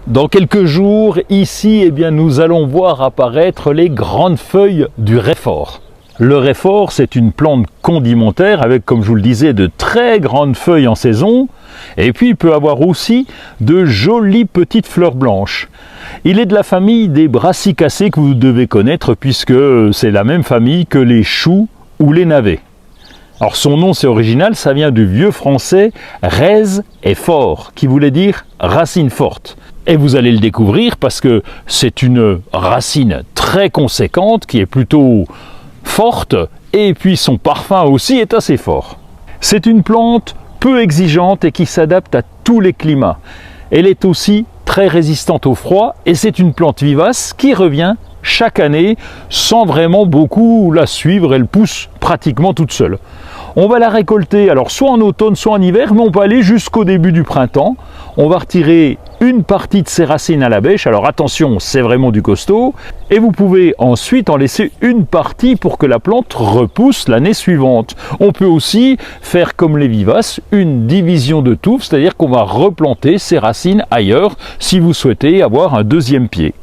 Dans quelques jours, ici, nous allons voir apparaître les grandes feuilles du réfort. Le réfort, c'est une plante condimentaire avec, comme je vous le disais, de très grandes feuilles en saison. Et puis, il peut avoir aussi de jolies petites fleurs blanches. Il est de la famille des brassicacées que vous devez connaître puisque c'est la même famille que les choux ou les navets. Alors son nom c'est original, ça vient du vieux français « res et fort » qui voulait dire « racine forte ». Et vous allez le découvrir parce que c'est une racine très conséquente qui est plutôt forte et puis son parfum aussi est assez fort. C'est une plante peu exigeante et qui s'adapte à tous les climats. Elle est aussi très résistante au froid et c'est une plante vivace qui revient chaque année sans vraiment beaucoup la suivre, elle pousse pratiquement toute seule. On va la récolter alors soit en automne soit en hiver, mais on peut aller jusqu'au début du printemps. On va retirer une partie de ses racines à la bêche, alors attention, c'est vraiment du costaud, et vous pouvez ensuite en laisser une partie pour que la plante repousse l'année suivante. On peut aussi faire comme les vivaces, une division de touffe, c'est-à-dire qu'on va replanter ses racines ailleurs si vous souhaitez avoir un deuxième pied.